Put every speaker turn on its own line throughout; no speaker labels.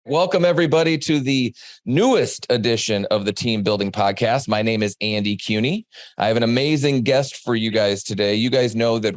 Welcome, everybody, to the newest edition of the Team Building Podcast. My name is Andy Cuny. I have an amazing guest for you guys today. You guys know that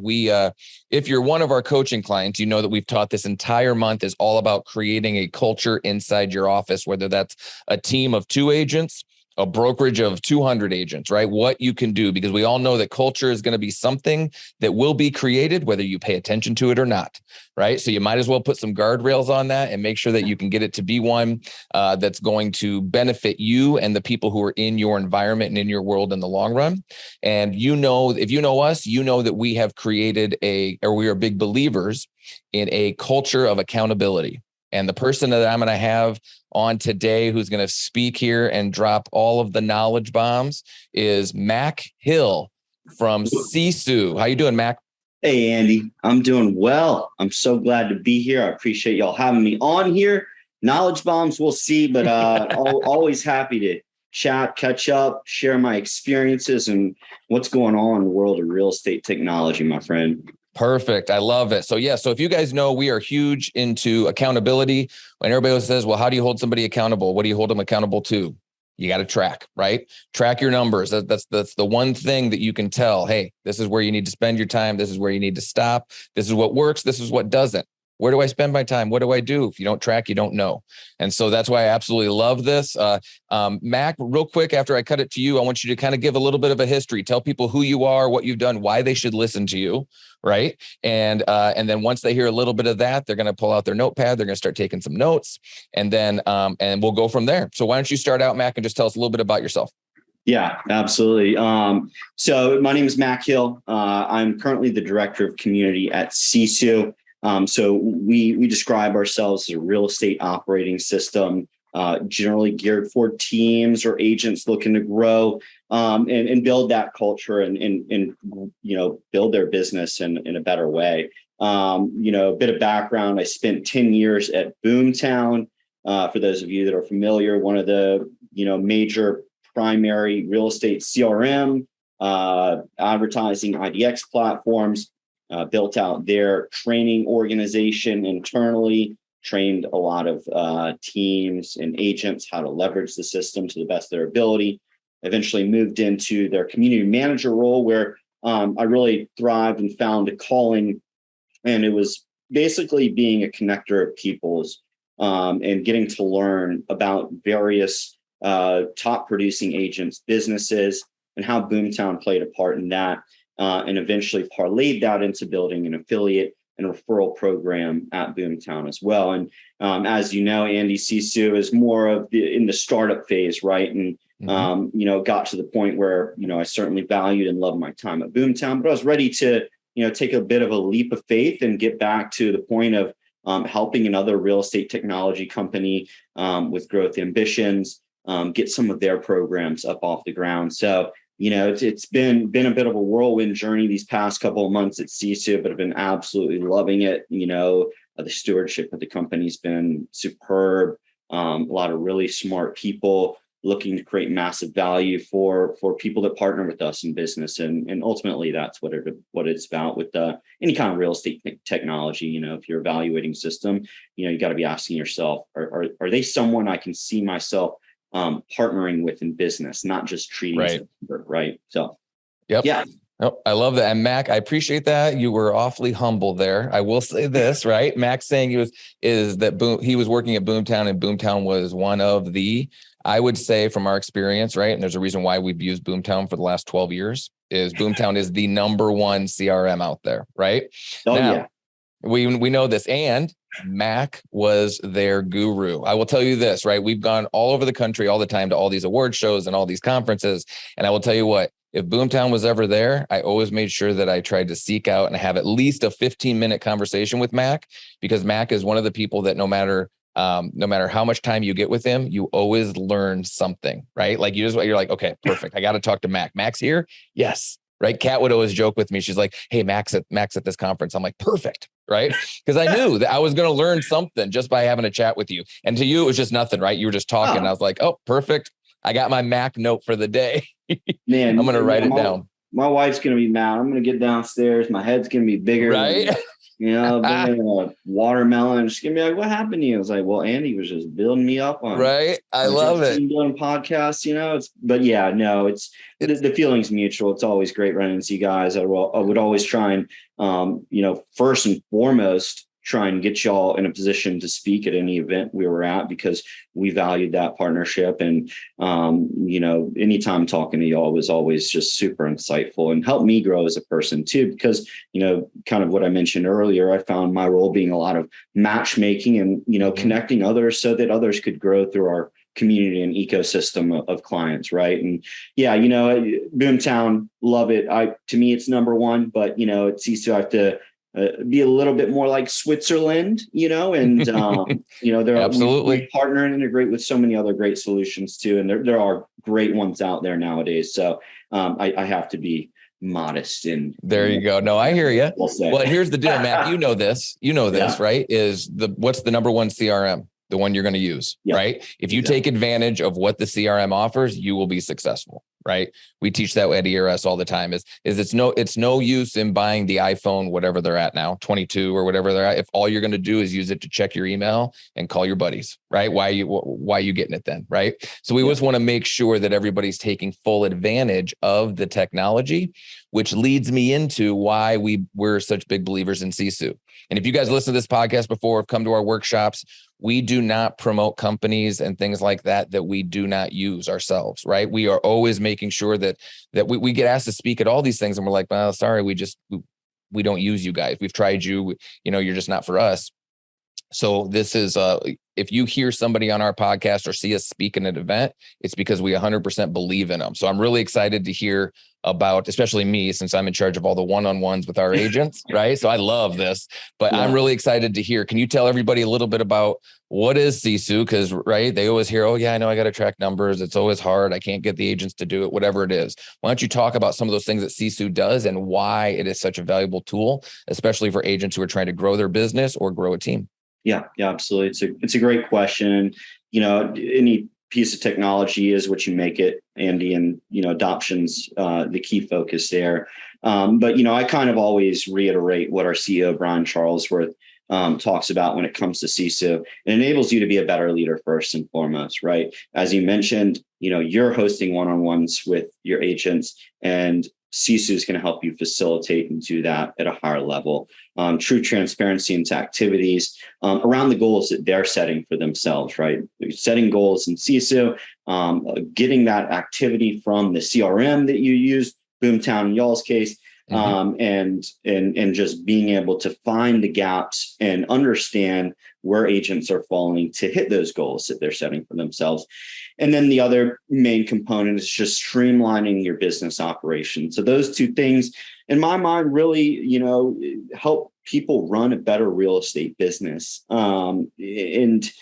if you're one of our coaching clients, you know that we've taught this entire month is all about creating a culture inside your office, whether that's a team of 2 agents, a brokerage of 200 agents, right? What you can do, because we all know that culture is going to be something that will be created, whether you pay attention to it or not, right? So you might as well put some guardrails on that and make sure that you can get it to be one that's going to benefit you and the people who are in your environment and in your world in the long run. And you know, if you know us, you know that we have created we are big believers in a culture of accountability. And the person that I'm going to have on today who's going to speak here and drop all of the knowledge bombs is Mac Hill from Sisu. How you doing, Mac?
Hey, Andy. I'm doing well. I'm so glad to be here. I appreciate y'all having me on here. Knowledge bombs, we'll see, but always happy to chat, catch up, share my experiences and what's going on in the world of real estate technology, my friend.
Perfect. I love it. So if you guys know, we are huge into accountability. When everybody says, well, how do you hold somebody accountable? What do you hold them accountable to? You got to track, right? Track your numbers. That's the one thing that you can tell. Hey, this is where you need to spend your time. This is where you need to stop. This is what works. This is what doesn't. Where do I spend my time? What do I do? If you don't track, you don't know. And so that's why I absolutely love this. Mac, real quick, after I cut it to you, I want you to kind of give a little bit of a history. Tell people who you are, what you've done, why they should listen to you, right? And then once they hear a little bit of that, they're going to pull out their notepad. They're going to start taking some notes, and then and we'll go from there. So why don't you start out, Mac, and just tell us a little bit about yourself?
Yeah, absolutely. So my name is Mac Hill. I'm currently the director of community at Sisu. So we describe ourselves as a real estate operating system, generally geared for teams or agents looking to grow and build that culture and build their business in a better way. A bit of background: I spent 10 years at Boomtown. For those of you that are familiar, one of the major primary real estate CRM, advertising IDX platforms. Built out their training organization internally, trained a lot of teams and agents how to leverage the system to the best of their ability. Eventually moved into their community manager role, where I really thrived and found a calling. And it was basically being a connector of peoples and getting to learn about various top producing agents, businesses, and how Boomtown played a part in that. And eventually parlayed that into building an affiliate and referral program at Boomtown as well. And as you know, Andy, Sisu is more of in the startup phase, right? And got to the point where I certainly valued and loved my time at Boomtown, but I was ready to take a bit of a leap of faith and get back to the point of helping another real estate technology company with growth ambitions, get some of their programs up off the ground. So it's been a bit of a whirlwind journey these past couple of months at Sisu, but I've been absolutely loving it. The stewardship of the company's been superb. A lot of really smart people looking to create massive value for people that partner with us in business, and ultimately that's what it's about with any kind of real estate technology. If you're evaluating a system, you got to be asking yourself, are they someone I can see myself partnering with in business, not just treating it, right? So,
yep.
Yeah.
Oh, I love that. And Mac, I appreciate that. You were awfully humble there. I will say this, right? Mac saying he was working at Boomtown, and Boomtown was one of the, I would say from our experience, right? And there's a reason why we've used Boomtown for the last 12 years is Boomtown is the number one CRM out there, right?
Oh, now, yeah.
We know this, and Mac was their guru. I will tell you this, right? We've gone all over the country all the time to all these award shows and all these conferences. And I will tell you what, if Boomtown was ever there, I always made sure that I tried to seek out and have at least a 15-minute conversation with Mac, because Mac is one of the people that no matter how much time you get with him, you always learn something, right? Like you're like, okay, perfect. I got to talk to Mac. Mac's here. Yes. Right. Kat would always joke with me. She's like, hey, Mac's at this conference. I'm like, perfect. Right. Because I knew that I was going to learn something just by having a chat with you. And to you, it was just nothing, right? You were just talking. And I was like, oh, perfect. I got my Mac note for the day.
Man,
I'm going to write it down.
My wife's going to be mad. I'm going to get downstairs. My head's going to be bigger.
Right.
bring a watermelon. Just give me like, what happened to you? I was like, well, Andy was just building me up on
Right. I love it.
team building podcasts, but yeah, no, it's the feeling's mutual. It's always great running into you guys. I would always try and, first and foremost, try and get y'all in a position to speak at any event we were at, because we valued that partnership. And, anytime talking to y'all was always just super insightful and helped me grow as a person too, because, kind of what I mentioned earlier, I found my role being a lot of matchmaking and, connecting others so that others could grow through our community and ecosystem of clients. Right. And yeah, Boomtown, love it. To me, it's number one, but, at Sisu, I have to be a little bit more like Switzerland, and,
Absolutely.
we partner and integrate with so many other great solutions too. And there are great ones out there nowadays. So I have to be modest. And
there you go. No, I hear you. Well, here's the deal, Matt, this,
Yeah.
right? What's the number one CRM? The one you're going to use, right? If you take advantage of what the CRM offers, you will be successful, right? We teach that at ERS all the time it's no use in buying the iPhone, whatever they're at now, 22 or whatever they're at, if all you're going to do is use it to check your email and call your buddies, right? Why are you getting it then, right? So we just want to make sure that everybody's taking full advantage of the technology, which leads me into why we're such big believers in Sisu. And if you guys listen to this podcast before, have come to our workshops, we do not promote companies and things like that we do not use ourselves, right? We are always making sure that we get asked to speak at all these things, and we're like, well, sorry, we don't use you guys. We've tried you, you're just not for us. So this is, if you hear somebody on our podcast or see us speak in an event, it's because we 100% believe in them. So I'm really excited to hear about, especially me, since I'm in charge of all the one-on-ones with our agents, right? So I love this, but I'm really excited to hear. Can you tell everybody a little bit about what is Sisu? Because, right, they always hear, oh yeah, I know I got to track numbers. It's always hard. I can't get the agents to do it, whatever it is. Why don't you talk about some of those things that Sisu does and why it is such a valuable tool, especially for agents who are trying to grow their business or grow a team?
Yeah, absolutely. It's a great question. Any piece of technology is what you make it, Andy, and adoption's the key focus there. But I kind of always reiterate what our CEO Brian Charlesworth talks about when it comes to Sisu. It enables you to be a better leader first and foremost, right? As you mentioned, you're hosting one-on-ones with your agents, and Sisu is going to help you facilitate and do that at a higher level. True transparency into activities around the goals that they're setting for themselves, right? Setting goals in Sisu, getting that activity from the CRM that you use, Boomtown in y'all's case, and just being able to find the gaps and understand where agents are falling to hit those goals that they're setting for themselves. And then the other main component is just streamlining your business operation. So those two things, in my mind, really, help people run a better real estate business. It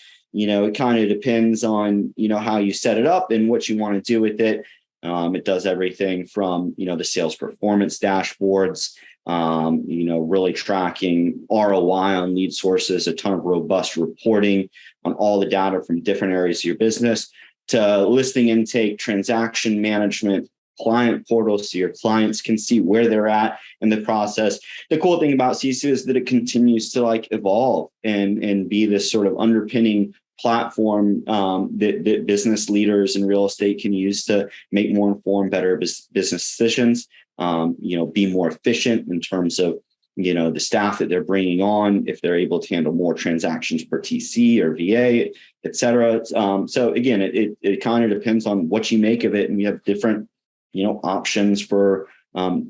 kind of depends on, how you set it up and what you want to do with it. It does everything from, the sales performance dashboards, really tracking ROI on lead sources, a ton of robust reporting on all the data from different areas of your business, to listing intake, transaction management, client portals, so your clients can see where they're at in the process. The cool thing about Sisu is that it continues to evolve and be this sort of underpinning platform that business leaders in real estate can use to make more informed, better business decisions, be more efficient in terms of, the staff that they're bringing on, if they're able to handle more transactions per TC or VA, et cetera. So again, it kind of depends on what you make of it. And we have different, options for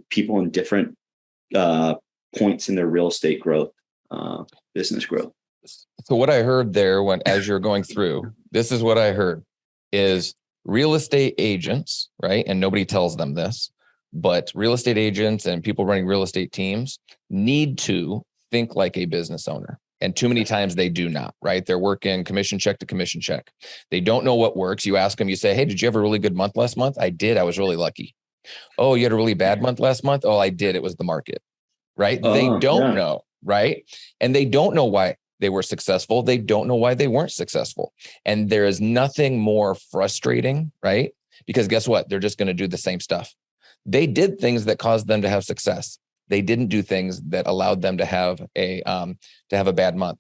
people in different points in their real estate growth, business growth.
So what I heard there as you're going through, this is what I heard is real estate agents, right? And nobody tells them this, but real estate agents and people running real estate teams need to think like a business owner. And too many times they do not, right? They're working commission check to commission check. They don't know what works. You ask them, you say, hey, did you have a really good month last month? I did. I was really lucky. Oh, you had a really bad month last month? Oh, I did. It was the market, right? They don't know, right? And they don't know why they were successful. They don't know why they weren't successful. And there is nothing more frustrating, right? Because guess what? They're just going to do the same stuff. They did things that caused them to have success. they didn't do things that allowed them to have a bad month.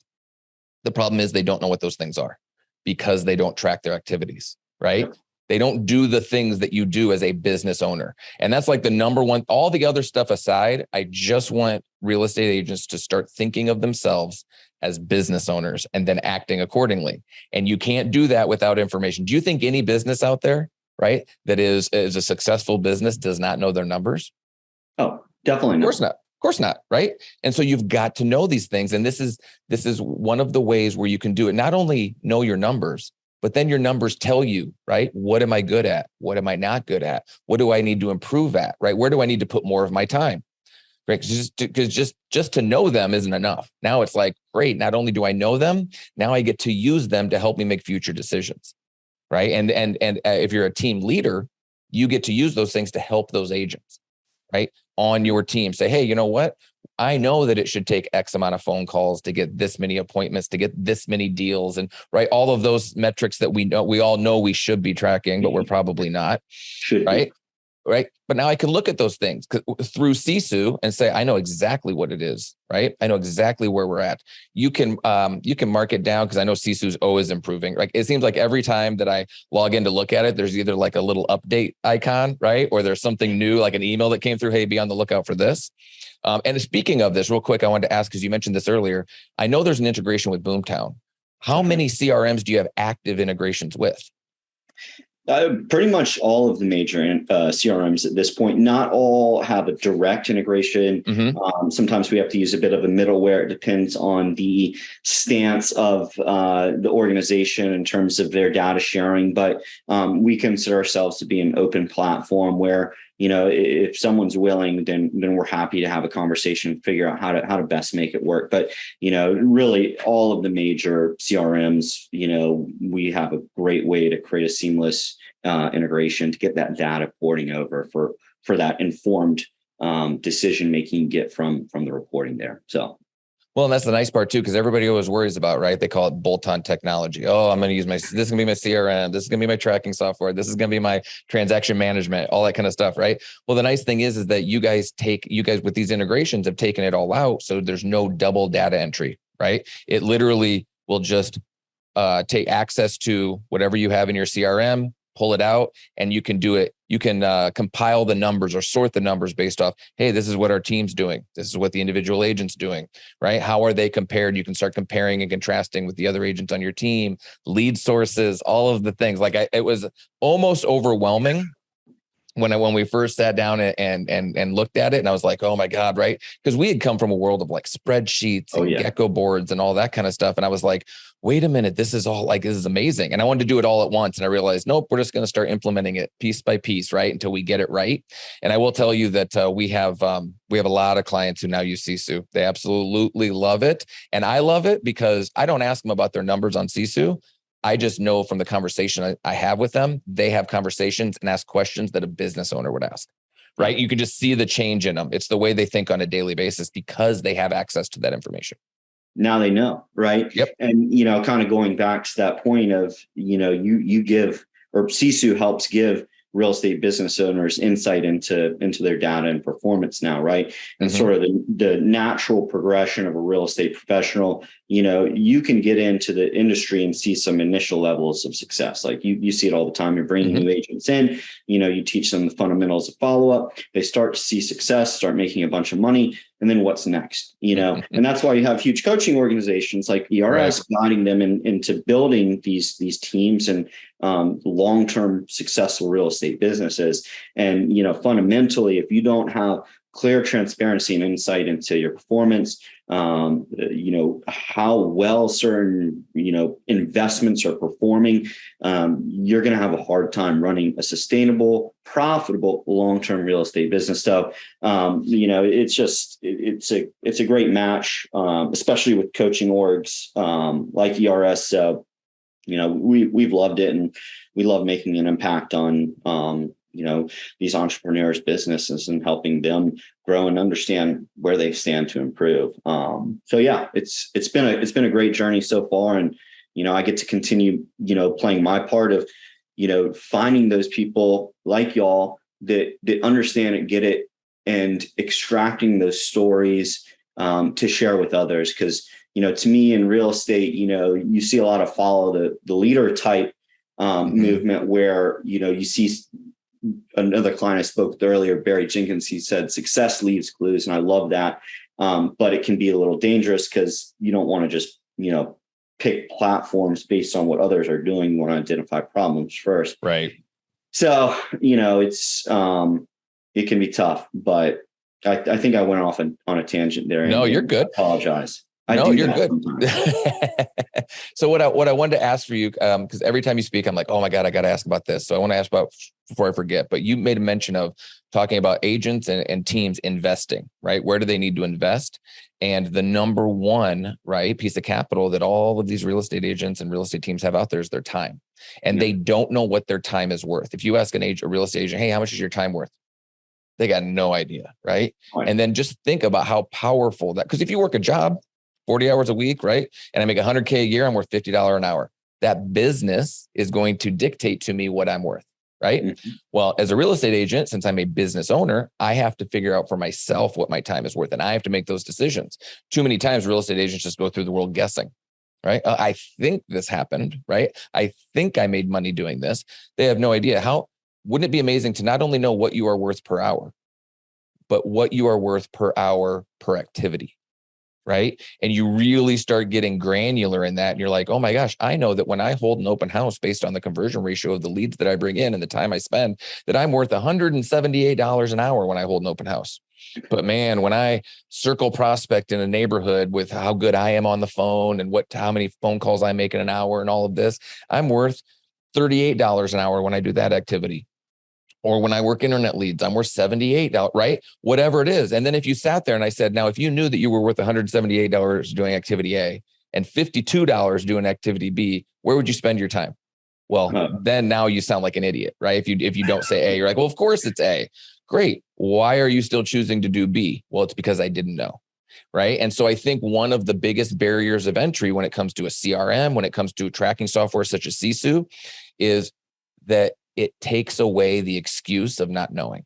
The problem is they don't know what those things are because they don't track their activities, right? Yep. They don't do the things that you do as a business owner. And that's like the number one, all the other stuff aside, I just want real estate agents to start thinking of themselves as business owners and then acting accordingly. And you can't do that without information. Do you think any business out there, right, that is a successful business does not know their numbers?
Oh, definitely not.
Of course not. Of course not. Right. And so you've got to know these things. And this is one of the ways where you can do it. Not only know your numbers, but then your numbers tell you, right? What am I good at? What am I not good at? What do I need to improve at? Right? Where do I need to put more of my time? Right? Because just to know them isn't enough. Now it's like, great. Not only do I know them, now I get to use them to help me make future decisions. Right. And if you're a team leader, you get to use those things to help those agents, right, on your team. Say, hey, you know what? I know that it should take X amount of phone calls to get this many appointments, to get this many deals, and right, all of those metrics that we all know we should be tracking, but we're probably not.
Should
right?
be.
Right. But now I can look at those things through Sisu and say, I know exactly what it is. Right. I know exactly where we're at. You can mark it down because I know Sisu's always improving. Like it seems like every time that I log in to look at it, there's either like a little update icon, right? Or there's something new, like an email that came through. Hey, be on the lookout for this. And speaking of this, real quick, I wanted to ask, because you mentioned this earlier. I know there's an integration with Boomtown. How many CRMs do you have active integrations with?
Pretty much all of the major CRMs at this point. Not all have a direct integration. Mm-hmm. Sometimes we have to use a bit of a middleware. It depends on the stance of the organization in terms of their data sharing. But we consider ourselves to be an open platform where, you know, if someone's willing, then we're happy to have a conversation and figure out how to best make it work. But, you know, really all of the major CRMs, you know, we have a great way to create a seamless integration to get that data porting over for that informed decision making you get from the reporting there. So.
Well, and that's the nice part too, because everybody always worries about, right? They call it bolt-on technology. Oh, I'm going to use this is going to be my CRM. This is going to be my tracking software. This is going to be my transaction management, all that kind of stuff, right? Well, the nice thing is that you guys with these integrations have taken it all out. So there's no double data entry, right? It literally will just take access to whatever you have in your CRM, pull it out, and you can do it. You can compile the numbers or sort the numbers based off, hey, this is what our team's doing. This is what the individual agent's doing, right? How are they compared? You can start comparing and contrasting with the other agents on your team, lead sources, all of the things. Like it was almost overwhelming when we first sat down and looked at it, and I was like, oh my God, right? Because we had come from a world of like spreadsheets and Gecko boards and all that kind of stuff. And I was like, wait a minute, this is amazing. And I wanted to do it all at once. And I realized, nope, we're just going to start implementing it piece by piece, right? Until we get it right. And I will tell you that we have a lot of clients who now use Sisu. They absolutely love it. And I love it because I don't ask them about their numbers on Sisu. I just know from the conversation I have with them, they have conversations and ask questions that a business owner would ask, right? You can just see the change in them. It's the way they think on a daily basis because they have access to that information.
Now they know, right?
Yep.
And, you know, kind of going back to that point of, you know, you give, or Sisu helps give real estate business owners insight into their data and performance now, right? And sort of the natural progression of a real estate professional. You know, you can get into the industry and see some initial levels of success. Like you see it all the time. You're bringing new agents in, you know, you teach them the fundamentals of follow-up. They start to see success, start making a bunch of money. And then what's next, you know? And that's why you have huge coaching organizations like ERS guiding them into building these teams and long-term successful real estate businesses. And, you know, fundamentally, if you don't have clear transparency and insight into your performance, you know, how well certain, you know, investments are performing, you're going to have a hard time running a sustainable, profitable, long-term real estate business. So, you know, it's a great match, especially with coaching orgs like ERS. So, you know, we've loved it, and we love making an impact on, you know, these entrepreneurs' businesses and helping them grow and understand where they stand to improve. So yeah, it's been a great journey so far, and you know, I get to continue, you know, playing my part of, you know, finding those people like y'all that understand it, get it, and extracting those stories to share with others. Because, to me in real estate, you see a lot of follow the leader type movement where, you see another client I spoke with earlier, Barry Jenkins, he said, success leaves clues. And I love that. But it can be a little dangerous because you don't want to just, pick platforms based on what others are doing. You want to identify problems first.
Right.
So, it's, it can be tough, but I think I went off on a tangent there.
No, you're good.
I apologize.
No, you're good. So what I wanted to ask for you, because every time you speak, I'm like, oh my God, I got to ask about this. So I want to ask about before I forget, but you made a mention of talking about agents and teams investing, right? Where do they need to invest? And the number one, right, piece of capital that all of these real estate agents and real estate teams have out there is their time. And they don't know what their time is worth. If you ask a real estate agent, hey, how much is your time worth? They got no idea, right? And then just think about how powerful that, because if you work a job 40 hours a week, right? And I make $100K a year, I'm worth $50 an hour. That business is going to dictate to me what I'm worth, right? Mm-hmm. Well, as a real estate agent, since I'm a business owner, I have to figure out for myself what my time is worth. And I have to make those decisions. Too many times real estate agents just go through the world guessing, right? I think this happened, right? I think I made money doing this. They have no idea. How wouldn't it be amazing to not only know what you are worth per hour, but what you are worth per hour per activity? Right. And you really start getting granular in that. And you're like, oh my gosh, I know that when I hold an open house based on the conversion ratio of the leads that I bring in and the time I spend, that I'm worth $178 an hour when I hold an open house. But man, when I circle prospect in a neighborhood with how good I am on the phone and how many phone calls I make in an hour and all of this, I'm worth $38 an hour when I do that activity. Or when I work internet leads, I'm worth $78, right? Whatever it is. And then if you sat there and I said, now, if you knew that you were worth $178 doing activity A and $52 doing activity B, where would you spend your time? Well, then now you sound like an idiot, right? If you don't say A, you're like, well, of course it's A. Great. Why are you still choosing to do B? Well, it's because I didn't know. Right. And so I think one of the biggest barriers of entry when it comes to a CRM, when it comes to tracking software such as Sisu, is that it takes away the excuse of not knowing.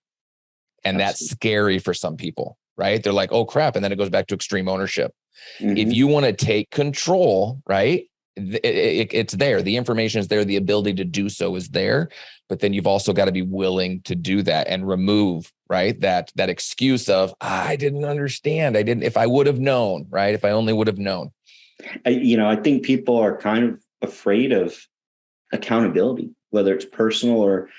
And that's scary for some people, right? They're like, oh crap. And then it goes back to extreme ownership. Mm-hmm. If you want to take control, right? It's there. The information is there. The ability to do so is there. But then you've also got to be willing to do that and remove, right? That excuse of, I didn't understand. if I would have known, right? If I only would have known.
I think people are kind of afraid of accountability, whether it's personal or,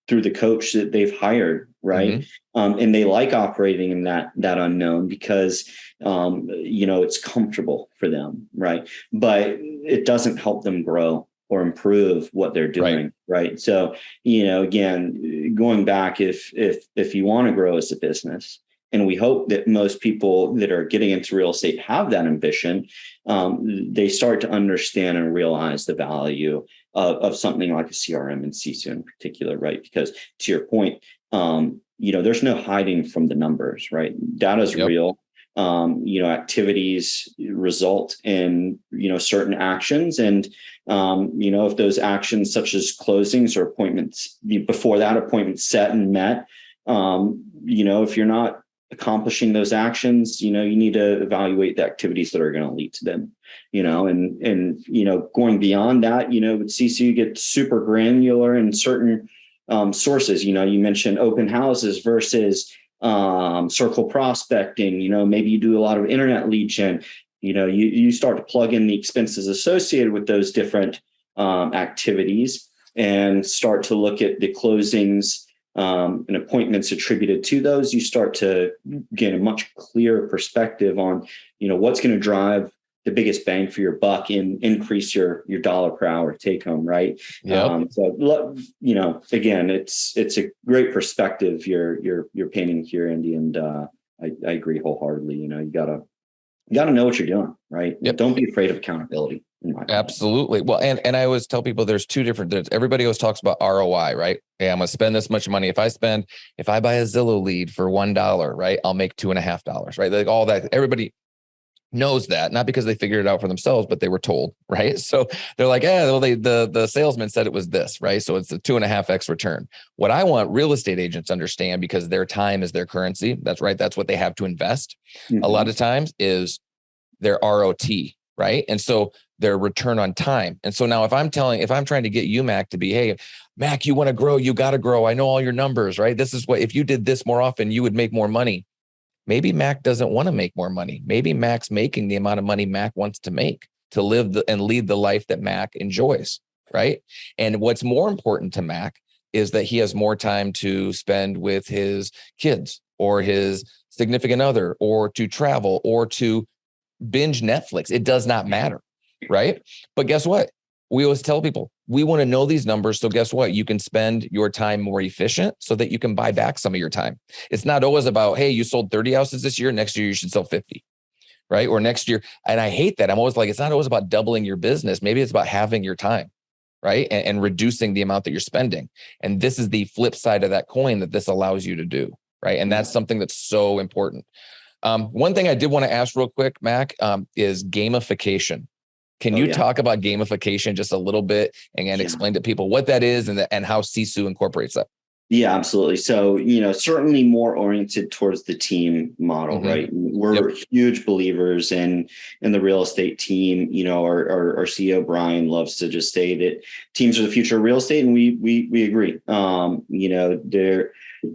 through the coach that they've hired. Right. Mm-hmm. And they like operating in that unknown because, it's comfortable for them. Right. But it doesn't help them grow or improve what they're doing. Right. So, again, going back, if you want to grow as a business, and we hope that most people that are getting into real estate have that ambition, they start to understand and realize the value of something like a CRM and Sisu in particular, right? Because to your point, there's no hiding from the numbers, right? Data is real. Activities result in, certain actions. And, if those actions such as closings or appointments, before that appointment set and met, if you're not accomplishing those actions, you need to evaluate the activities that are going to lead to them, and going beyond that, with Sisu, you get super granular in certain sources. You mentioned open houses versus circle prospecting. Maybe you do a lot of internet lead gen. You start to plug in the expenses associated with those different activities and start to look at the closings and appointments attributed to those. You start to get a much clearer perspective on, what's going to drive the biggest bang for your buck and increase your dollar per hour take home. Right. Yep. So, again, it's a great perspective you're painting here, Andy. And I agree wholeheartedly. You gotta know what you're doing. Right. Yep. Don't be afraid of accountability.
Absolutely. Well, and I always tell people there's two different, everybody always talks about ROI, right? Hey, I'm going to spend this much money. If I buy a Zillow lead for $1, right, I'll make $2.50, right? Like all that, everybody, knows that, not because they figured it out for themselves, but they were told, right? So they're like, well, the salesman said it was this, right? So it's a 2.5x return. What I want real estate agents to understand, because their time is their currency. That's right. That's what they have to invest. A lot of times is their ROT, right? And so their return on time. And so now if I'm trying to get you, Mac, to be, hey, Mac, you want to grow, you got to grow. I know all your numbers, right? This is what, if you did this more often, you would make more money. Maybe Mac doesn't want to make more money. Maybe Mac's making the amount of money Mac wants to make to live and lead the life that Mac enjoys, right? And what's more important to Mac is that he has more time to spend with his kids or his significant other, or to travel, or to binge Netflix. It does not matter, right? But guess what? We always tell people, we want to know these numbers. So guess what? You can spend your time more efficient so that you can buy back some of your time. It's not always about, hey, you sold 30 houses this year. Next year, you should sell 50, right? Or next year. And I hate that. I'm always like, it's not always about doubling your business. Maybe it's about having your time, right? And reducing the amount that you're spending. And this is the flip side of that coin that this allows you to do, right? And that's something that's so important. One thing I did want to ask real quick, Mac, is gamification. Can you talk about gamification just a little bit and explain to people what that is and how Sisu incorporates that?
Yeah, absolutely. So, certainly more oriented towards the team model, right? We're huge believers in the real estate team. Our CEO, Brian, loves to just say that teams are the future of real estate. And we agree.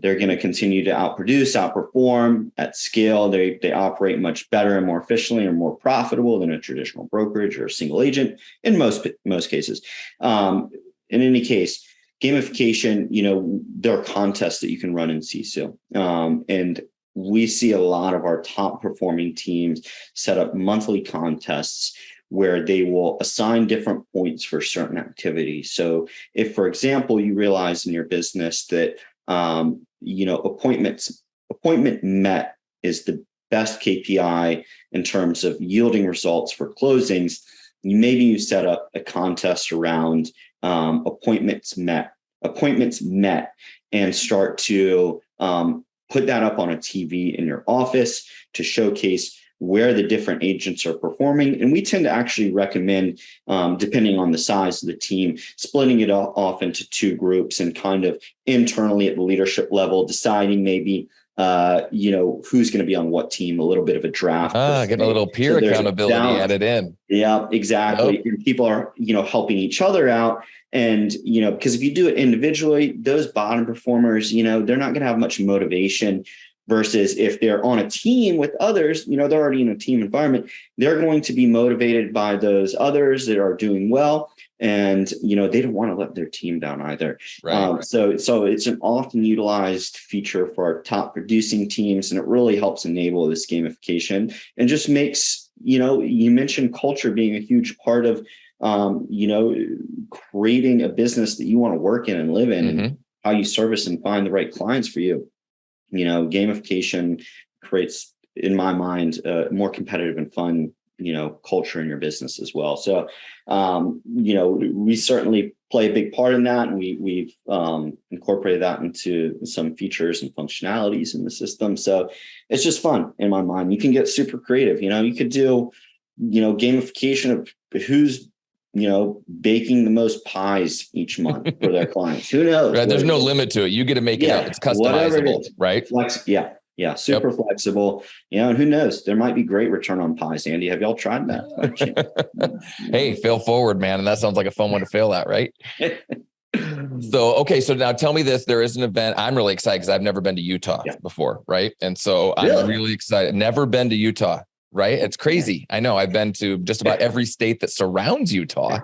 They're going to continue to outperform at scale. They operate much better and more efficiently and more profitable than a traditional brokerage or a single agent in most cases. In any case, gamification, there are contests that you can run in Sisu. And we see a lot of our top performing teams set up monthly contests where they will assign different points for certain activities. So if, for example, you realize in your business that, appointment met is the best KPI in terms of yielding results for closings, maybe you set up a contest around appointments met, and start to put that up on a TV in your office to showcase where the different agents are performing. And we tend to actually recommend, depending on the size of the team, splitting it off into two groups and kind of internally at the leadership level, deciding maybe who's going to be on what team, a little bit of a draft.
Getting a little peer accountability added in.
Yeah, exactly. Yep. And people are, helping each other out. And, because if you do it individually, those bottom performers, they're not going to have much motivation, versus if they're on a team with others, they're already in a team environment, they're going to be motivated by those others that are doing well. And, they don't want to let their team down either. Right. So it's an often utilized feature for our top producing teams, and it really helps enable this gamification and just makes, you mentioned culture being a huge part of, creating a business that you want to work in and live in, and how you service and find the right clients for you. Gamification creates, in my mind, a more competitive and fun, culture in your business as well. So, we certainly play a big part in that. And we've incorporated that into some features and functionalities in the system. So it's just fun in my mind. You can get super creative. You could do, gamification of who's, baking the most pies each month for their clients. Who knows?
Right. There's no limit to it. You get to make it up. It's customizable, right?
Yeah. Super flexible. And who knows? There might be great return on pies. Andy, have y'all tried that?
Hey, fail forward, man. And that sounds like a fun one to fail at, right? So now tell me this. There is an event. I'm really excited because I've never been to Utah before, right? And so I'm really excited. Never been to Utah. Right. It's crazy. I know I've been to just about every state that surrounds Utah,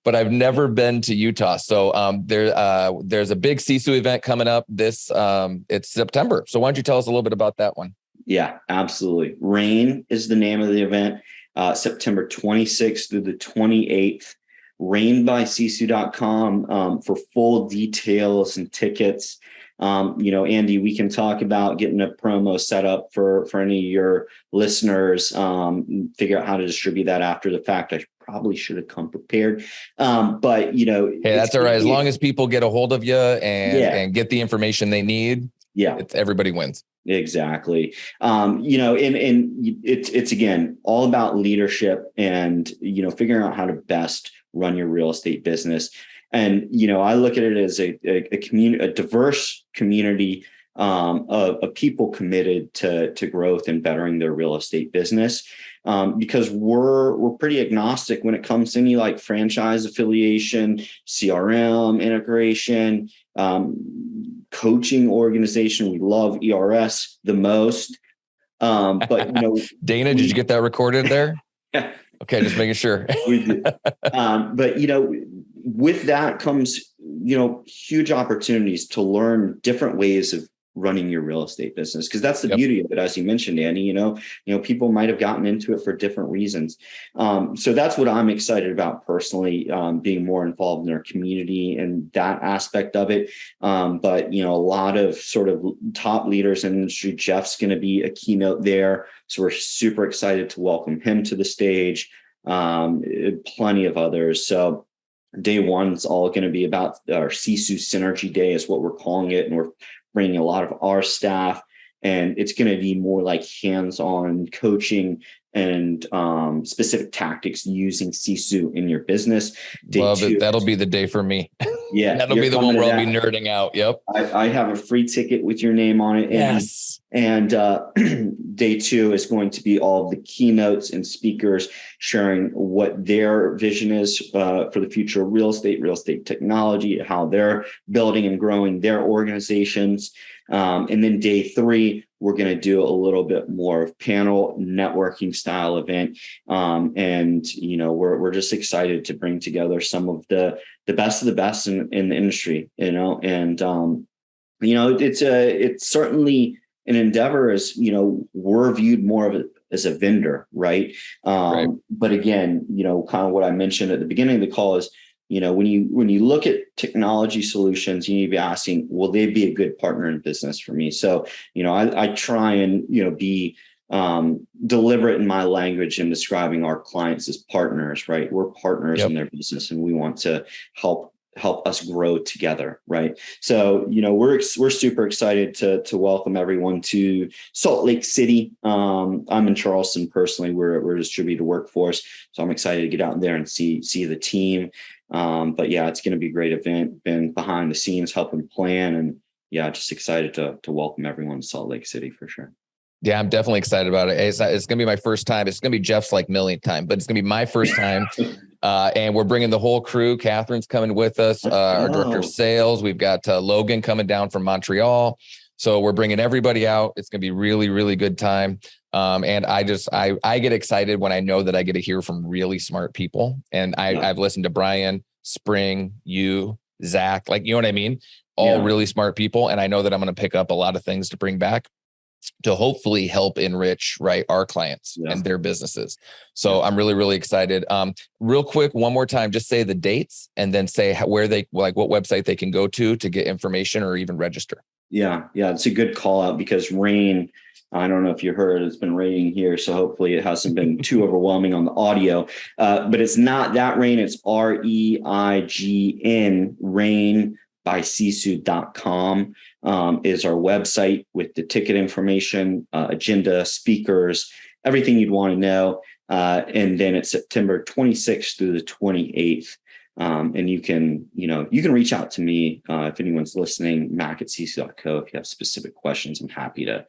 but I've never been to Utah. So there's a big Sisu event coming up it's September. So why don't you tell us a little bit about that one?
Yeah, absolutely. RAIN is the name of the event. September 26th through the 28th, rainbysisu.com for full details and tickets. Andy, we can talk about getting a promo set up for any of your listeners, figure out how to distribute that after the fact. I probably should have come prepared. But, hey,
that's all right. As long as people get a hold of you and get the information they need,
Yeah.
Everybody wins.
Exactly. And it's again, all about leadership and, figuring out how to best run your real estate business. And, I look at it as a diverse community of people committed to growth and bettering their real estate business. Because we're pretty agnostic when it comes to any like franchise affiliation, CRM integration, coaching organization. We love ERS the most. But
Dana, did you get that recorded there? Okay, just making sure.
We do. But with that comes huge opportunities to learn different ways of running your real estate business, because that's the beauty of it, as you mentioned, Andy. People might have gotten into it for different reasons. So that's what I'm excited about personally, being more involved in our community and that aspect of it. But a lot of sort of top leaders in the industry. Jeff's going to be a keynote there, so we're super excited to welcome him to the stage. Plenty of others. So day one is all going to be about our Sisu Synergy Day, is what we're calling it, and we're bringing a lot of our staff, and it's going to be more like hands-on coaching and specific tactics using Sisu in your business.
Love it. That'll be the day for me.
Yeah,
that'll be the one where I'll be nerding out. Yep.
I have a free ticket with your name on it.
Yes.
And day two is going to be all of the keynotes and speakers sharing what their vision is for the future of real estate technology, how they're building and growing their organizations. And then day three, we're going to do a little bit more of panel networking style event. And we're just excited to bring together some of the best of the best in the industry, and it's certainly an endeavor, as we're viewed more of it as a vendor, right?
Right.
But again, kind of what I mentioned at the beginning of the call is, when you look at technology solutions, you need to be asking, will they be a good partner in business for me? So, I try and, be deliberate in my language in describing our clients as partners, right? We're partners in their business, and we want to help us grow together, right? So, we're super excited to welcome everyone to Salt Lake City. I'm in Charleston personally. We're a distributed workforce, so I'm excited to get out there and see the team. But yeah, it's going to be a great event. Been behind the scenes helping plan, and yeah, just excited to welcome everyone to Salt Lake City for sure.
Yeah, I'm definitely excited about it. It's going to be my first time. It's going to be Jeff's like millionth time, but it's going to be my first time. And we're bringing the whole crew. Catherine's coming with us, our director of sales. We've got Logan coming down from Montreal. So we're bringing everybody out. It's going to be really, really good time. And I get excited when I know that I get to hear from really smart people. And I've listened to Brian, Spring, you, Zach, like, you know what I mean? All really smart people. And I know that I'm going to pick up a lot of things to bring back to hopefully help enrich, right, our clients and their businesses. So I'm really, really excited. Real quick, one more time, just say the dates and then say where they, like, what website they can go to get information or even register. Yeah. It's a good call out, because rain, I don't know if you heard, it's been raining here, so hopefully it hasn't been too overwhelming on the audio. But it's not that rain, it's REIGN, rain by Sisu.com is our website with the ticket information, agenda, speakers, everything you'd want to know. And then it's September 26th through the 28th. And you can reach out to me if anyone's listening, mac@sisu.co. If you have specific questions, I'm happy to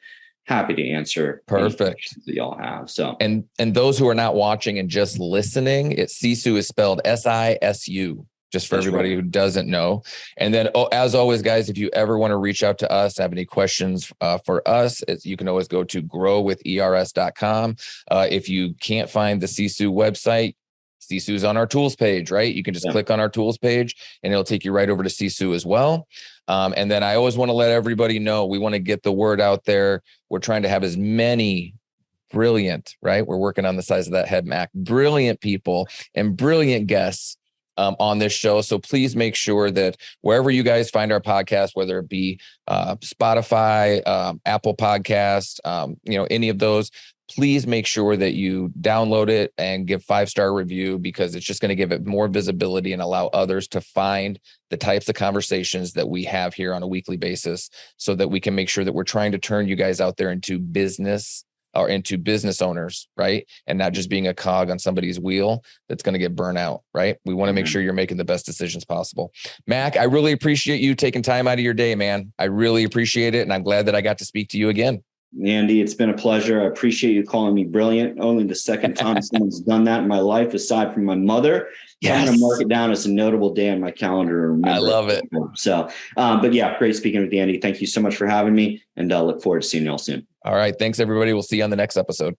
answer. Perfect. That y'all have. So, and those who are not watching and just listening, Sisu is spelled SISU. Just for everybody who doesn't know. And then, as always, guys, if you ever want to reach out to us, have any questions for us, you can always go to growwithers.com. If you can't find the Sisu website, Sisu's on our tools page, right? You can just click on our tools page and it'll take you right over to Sisu as well. And then I always want to let everybody know, we want to get the word out there. We're trying to have as many brilliant, right? We're working on the size of that head, Mac, brilliant people and brilliant guests on this show. So please make sure that wherever you guys find our podcast, whether it be Spotify, Apple Podcasts, any of those, please make sure that you download it and give 5-star review, because it's just going to give it more visibility and allow others to find the types of conversations that we have here on a weekly basis, so that we can make sure that we're trying to turn you guys out there into business owners, right? And not just being a cog on somebody's wheel that's going to get burnt out, right? We want to make sure you're making the best decisions possible. Mac, I really appreciate you taking time out of your day, man. I really appreciate it. And I'm glad that I got to speak to you again.
Andy, it's been a pleasure. I appreciate you calling me brilliant. Only the second time someone's done that in my life, aside from my mother. So I'm going to mark it down as a notable day on my calendar.
I love it.
So, but yeah, great speaking with you, Andy. Thank you so much for having me, and look forward to seeing you all soon.
All right. Thanks, everybody. We'll see you on the next episode.